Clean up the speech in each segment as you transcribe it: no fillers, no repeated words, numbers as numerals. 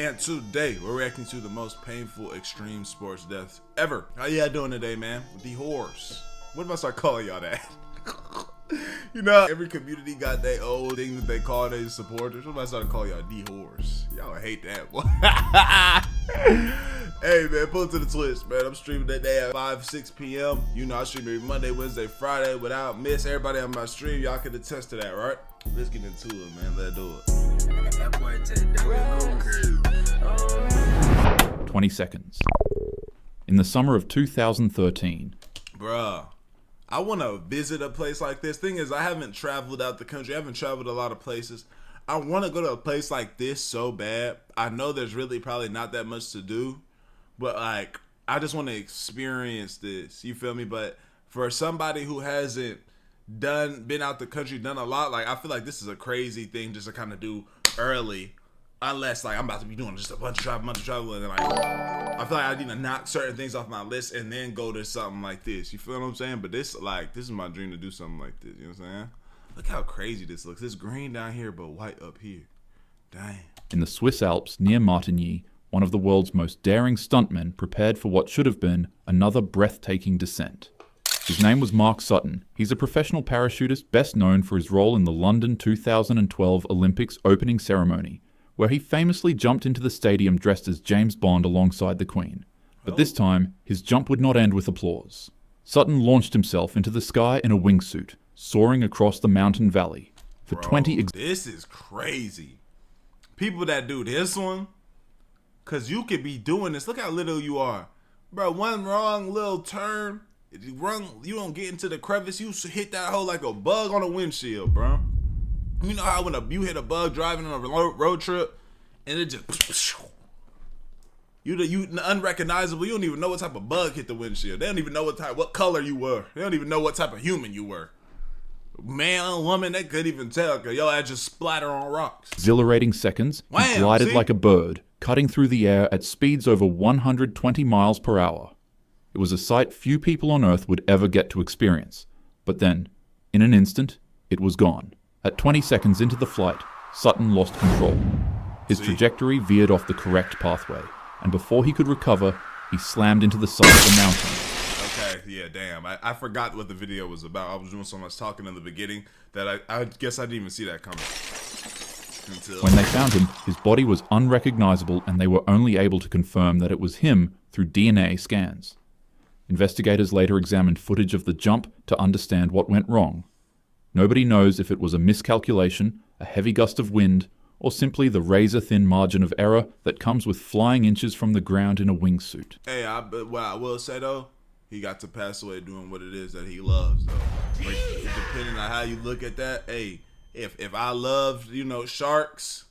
and today we're reacting to the most painful extreme sports deaths ever. How y'all doing today, man? The horse. What if I start calling y'all that? You know, every community got their own thing that they call their supporters. What if I start calling y'all the horse? Y'all hate that one. Hey man, pull it to the Twitch, man. I'm streaming that day at 5-6 p.m. You know I stream every Monday, Wednesday, Friday without miss. Everybody on my stream, y'all can attest to that, right? Let's get into it, man. Let's do it. 20 seconds. In the summer of 2013. Bruh, I want to visit a place like this. Thing is, I haven't traveled out the country. I haven't traveled a lot of places. I want to go to a place like this so bad. I know there's really probably not that much to do, but like, I just want to experience this. You feel me? But for somebody who hasn't been out the country, done a lot, like I feel like this is a crazy thing just to kind of do early, unless like I'm about to be doing just a bunch of travel, and then like I feel like I need to knock certain things off my list and then go to something like this. You feel what I'm saying? But this is my dream to do something like this. You know what I'm saying? Look how crazy this looks. It's green down here, but white up here. Dang. In the Swiss Alps near Martigny, one of the world's most daring stuntmen prepared for what should have been another breathtaking descent. His name was Mark Sutton. He's a professional parachutist best known for his role in the London 2012 Olympics opening ceremony, where he famously jumped into the stadium dressed as James Bond alongside the Queen. But this time, his jump would not end with applause. Sutton launched himself into the sky in a wingsuit, soaring across the mountain valley. For 20 This is crazy. People that do this one, cause you could be doing this. Look how little you are. Bro, one wrong little turn, you don't get into the crevice, you hit that hole like a bug on a windshield, bro. You know how when you hit a bug driving on a road trip, and it just you unrecognizable. You don't even know what type of bug hit the windshield. They don't even know what color you were. They don't even know what type of human you were. Man or woman, they couldn't even tell because your ass just splatter on rocks. Exhilarating seconds, he glided like a bird, cutting through the air at speeds over 120 miles per hour. It was a sight few people on Earth would ever get to experience. But then, in an instant, it was gone. At 20 seconds into the flight, Sutton lost control. His trajectory veered off the correct pathway, and before he could recover, he slammed into the side of the mountain. Okay, yeah, damn. I forgot what the video was about. I was doing so much talking in the beginning that I guess I didn't even see that coming. When they found him, his body was unrecognizable, and they were only able to confirm that it was him through DNA scans. Investigators later examined footage of the jump to understand what went wrong. Nobody knows if it was a miscalculation, a heavy gust of wind, or simply the razor-thin margin of error that comes with flying inches from the ground in a wingsuit. Hey, what I will say though, he got to pass away doing what it is that he loves though. Like, depending on how you look at that, hey, if I love, sharks,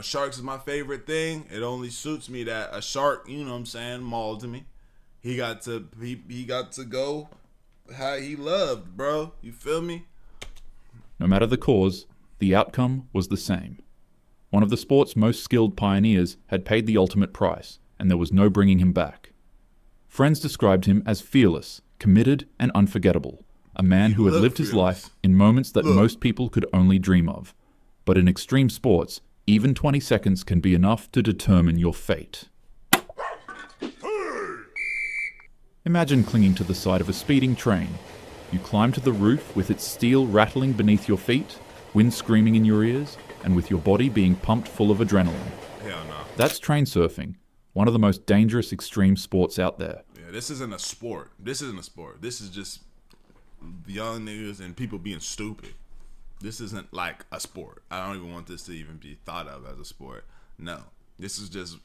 sharks is my favorite thing. It only suits me that a shark, mauled me. He got to go how he loved, bro. You feel me? No matter the cause, the outcome was the same. One of the sport's most skilled pioneers had paid the ultimate price, and there was no bringing him back. Friends described him as fearless, committed, and unforgettable, a man who had lived his life in moments that most people could only dream of. But in extreme sports, even 20 seconds can be enough to determine your fate. Imagine clinging to the side of a speeding train. You climb to the roof with its steel rattling beneath your feet, wind screaming in your ears, and with your body being pumped full of adrenaline. Hell no. That's train surfing, one of the most dangerous extreme sports out there. Yeah, this isn't a sport. This is just young niggas and people being stupid. This isn't like a sport. I don't even want this to even be thought of as a sport. No. This is just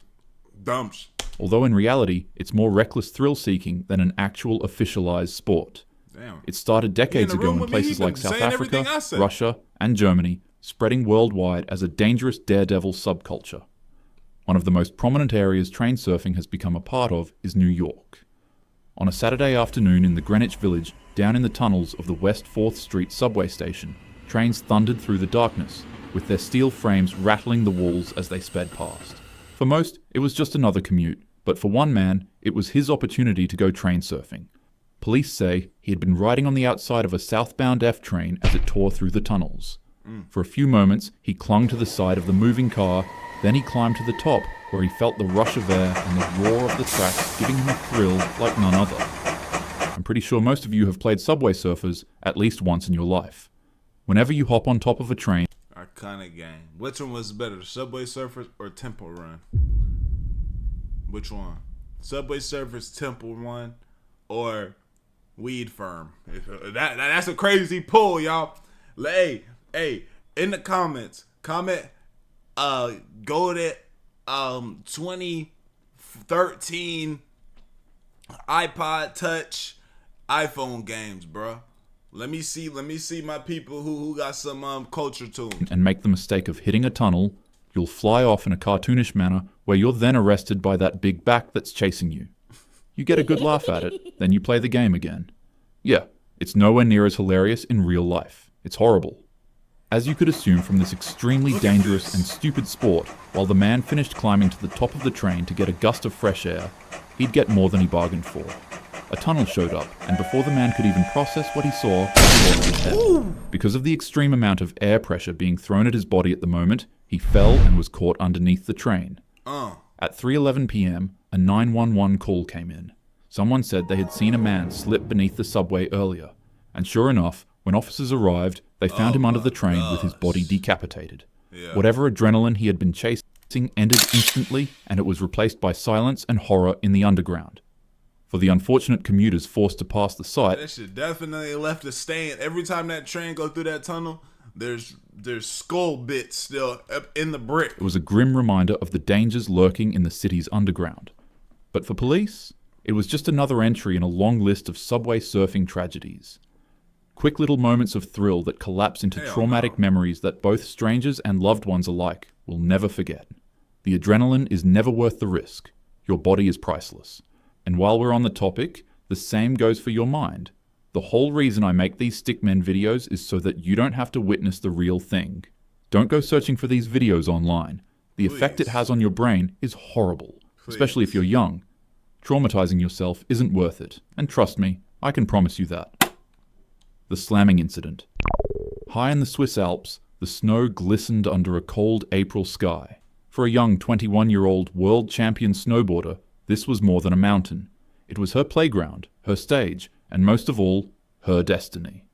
dumb shit. Although in reality, it's more reckless thrill-seeking than an actual officialized sport. Damn. It started decades ago in places like South Africa, Russia, and Germany, spreading worldwide as a dangerous daredevil subculture. One of the most prominent areas train surfing has become a part of is New York. On a Saturday afternoon in the Greenwich Village, down in the tunnels of the West 4th Street subway station, trains thundered through the darkness, with their steel frames rattling the walls as they sped past. For most, it was just another commute, but for one man, it was his opportunity to go train surfing. Police say he had been riding on the outside of a southbound F train as it tore through the tunnels. For a few moments, he clung to the side of the moving car, then he climbed to the top, where he felt the rush of air and the roar of the tracks giving him a thrill like none other. I'm pretty sure most of you have played Subway Surfers at least once in your life. Whenever you hop on top of a train... Iconic game. Which one was better, Subway Surfers or Temple Run? Which one? Subway Surfers, Temple Run, or Weed Firm? That's a crazy pull, y'all. Hey, in the comments, comment go to 2013 iPod Touch iPhone games, bro. Let me see my people who got some culture to them. And make the mistake of hitting a tunnel, you'll fly off in a cartoonish manner where you're then arrested by that big back that's chasing you. You get a good laugh at it, then you play the game again. Yeah, it's nowhere near as hilarious in real life. It's horrible. As you could assume from this extremely dangerous and stupid sport, while the man finished climbing to the top of the train to get a gust of fresh air, he'd get more than he bargained for. A tunnel showed up, and before the man could even process what he saw, he lost his head. Because of the extreme amount of air pressure being thrown at his body at the moment, he fell and was caught underneath the train. At 3:11 p.m., a 911 call came in. Someone said they had seen a man slip beneath the subway earlier, and sure enough, when officers arrived, they found him under the train with his body decapitated. Yeah. Whatever adrenaline he had been chasing ended instantly, and it was replaced by silence and horror in the underground. For the unfortunate commuters forced to pass the site, that shit definitely left a stain. Every time that train goes through that tunnel, there's skull bits still up in the brick. It was a grim reminder of the dangers lurking in the city's underground. But for police, it was just another entry in a long list of subway surfing tragedies. Quick little moments of thrill that collapse into traumatic memories that both strangers and loved ones alike will never forget. The adrenaline is never worth the risk. Your body is priceless. And while we're on the topic, the same goes for your mind. The whole reason I make these Stickmen videos is so that you don't have to witness the real thing. Don't go searching for these videos online. The effect it has on your brain is horrible, especially if you're young. Traumatizing yourself isn't worth it, and trust me, I can promise you that. The slamming incident. High in the Swiss Alps, the snow glistened under a cold April sky. For a young 21-year-old world champion snowboarder, this was more than a mountain. It was her playground, her stage, and most of all, her destiny.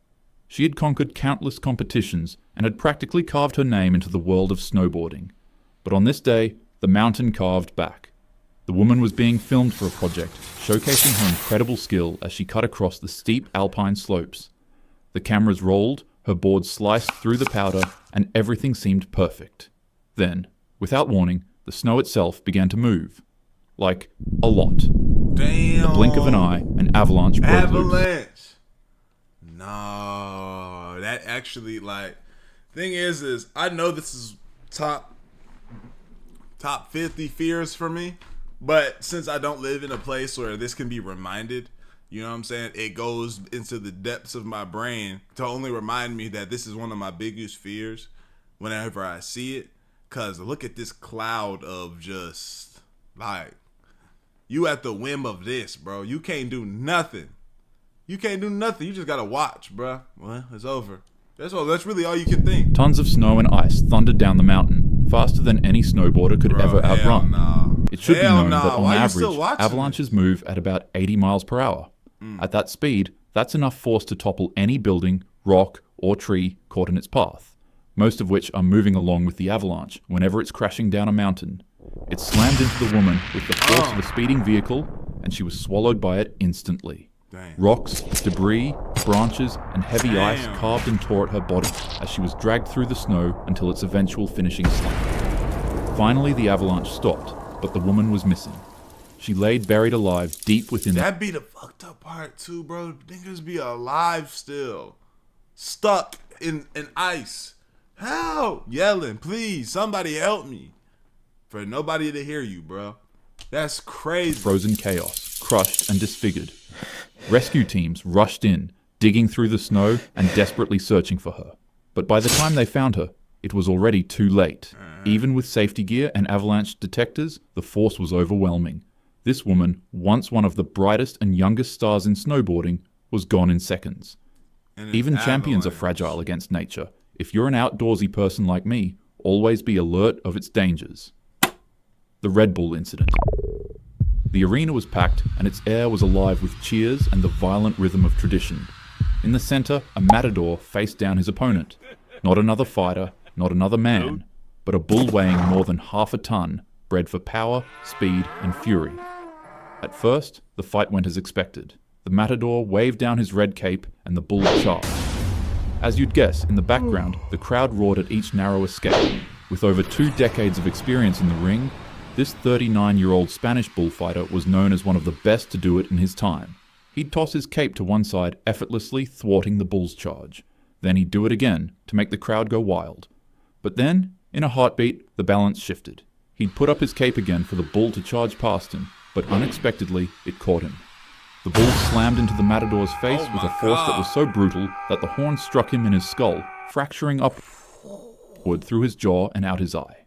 She had conquered countless competitions and had practically carved her name into the world of snowboarding. But on this day, the mountain carved back. The woman was being filmed for a project, showcasing her incredible skill as she cut across the steep alpine slopes. The cameras rolled, her board sliced through the powder, and everything seemed perfect. Then, without warning, the snow itself began to move. Like, a lot. Damn. In the blink of an eye, an avalanche broke loose. No, that actually, like, thing is I know this is top 50 fears for me, but since I don't live in a place where this can be reminded, you know what I'm saying, it goes into the depths of my brain to only remind me that this is one of my biggest fears whenever I see it. Cause look at this cloud of just, like, you at the whim of this, bro. You can't do nothing. You just gotta watch, bro. Well, it's over. That's really all you can think. Tons of snow and ice thundered down the mountain, faster than any snowboarder could ever outrun. It should be known that on average, avalanches move at about 80 miles per hour. At that speed, that's enough force to topple any building, rock, or tree caught in its path, most of which are moving along with the avalanche whenever it's crashing down a mountain. It slammed into the woman with the force of a speeding vehicle, and she was swallowed by it instantly. Dang. Rocks, debris, branches, and heavy ice carved and tore at her body as she was dragged through the snow until its eventual finishing slam. Finally, the avalanche stopped, but the woman was missing. She laid buried alive deep within... That'd be the fucked up part too, bro. Niggas be alive still. Stuck in ice. Help! Yelling, please, somebody help me. For nobody to hear you, bro. That's crazy. Frozen chaos, crushed and disfigured. Rescue teams rushed in, digging through the snow and desperately searching for her. But by the time they found her, it was already too late. Even with safety gear and avalanche detectors, the force was overwhelming. This woman, once one of the brightest and youngest stars in snowboarding, was gone in seconds. Even champions are fragile against nature. If you're an outdoorsy person like me, always be alert of its dangers. the Red Bull incident. The arena was packed and its air was alive with cheers and the violent rhythm of tradition. In the center, a matador faced down his opponent. Not another fighter, not another man, but a bull weighing more than half a ton, bred for power, speed, and fury. At first, the fight went as expected. The matador waved down his red cape and the bull charged. As you'd guess, in the background, the crowd roared at each narrow escape. With over 2 decades of experience in the ring, this 39-year-old Spanish bullfighter was known as one of the best to do it in his time. He'd toss his cape to one side, effortlessly thwarting the bull's charge. Then he'd do it again, to make the crowd go wild. But then, in a heartbeat, the balance shifted. He'd put up his cape again for the bull to charge past him, but unexpectedly, it caught him. The bull slammed into the matador's face with a force that was so brutal that the horn struck him in his skull, fracturing upward through his jaw and out his eye.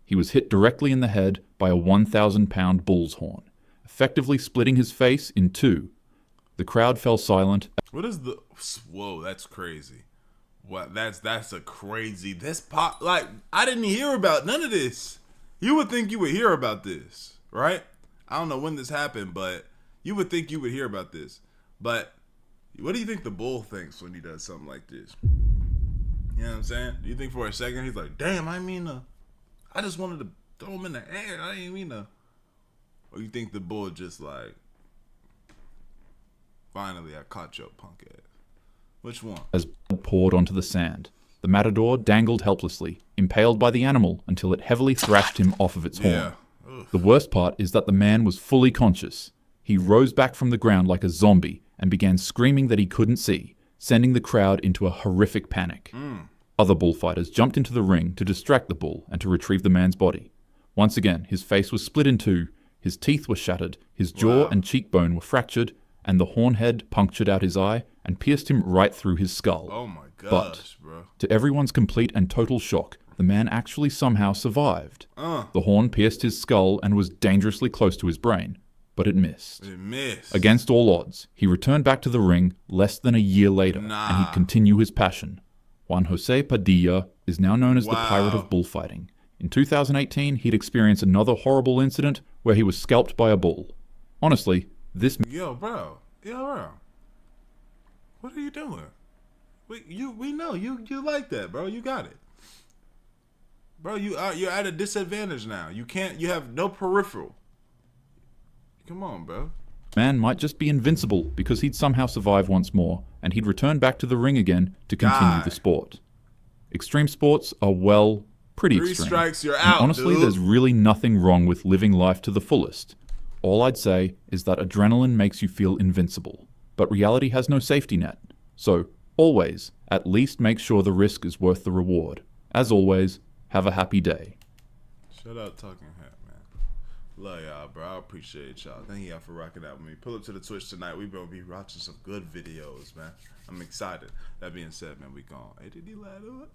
He was hit directly in the head by a 1,000-pound bull's horn, effectively splitting his face in two. The crowd fell silent. What is the... Whoa, that's crazy. What? That's a crazy... This pop... Like, I didn't hear about none of this. You would think you would hear about this, right? I don't know when this happened, but you would think you would hear about this. But what do you think the bull thinks when he does something like this? You know what I'm saying? Do you think for a second he's like, damn, I just wanted to throw him in the air. I didn't mean to. Or you think the bull just like, finally I caught your punk ass? Which one? As blood poured onto the sand, the matador dangled helplessly, impaled by the animal until it heavily thrashed him off of its horn. Yeah. The worst part is that the man was fully conscious. He rose back from the ground like a zombie and began screaming that he couldn't see, sending the crowd into a horrific panic. Other bullfighters jumped into the ring to distract the bull and to retrieve the man's body. Once again, his face was split in two, his teeth were shattered, his jaw and cheekbone were fractured, and the horn head punctured out his eye and pierced him right through his skull. Oh my gosh, but, bro. To everyone's complete and total shock, the man actually somehow survived. The horn pierced his skull and was dangerously close to his brain, but it missed. Against all odds, he returned back to the ring less than a year later, and he'd continue his passion. Juan Jose Padilla is now known as the Pirate of Bullfighting. In 2018, he'd experienced another horrible incident where he was scalped by a bull. Honestly, this... Yo, bro. What are you doing? We know you like that, bro. You got it. Bro, you're at a disadvantage now. You have no peripheral. Come on, bro. Man might just be invincible because he'd somehow survive once more, and he'd return back to the ring again to continue the sport. Extreme sports are, well, pretty extreme. 3 strikes, you're And out, honestly, dude. there's really nothing wrong with living life to the fullest. All I'd say is that adrenaline makes you feel invincible, but reality has no safety net. So, always, at least make sure the risk is worth the reward. As always, have a happy day. Shout out Talking Hat, man. Love y'all, bro. I appreciate y'all. Thank y'all for rocking out with me. Pull up to the Twitch tonight. We gonna be watching some good videos, man. I'm excited. That being said, man, we gone. Hey, did he lie to it?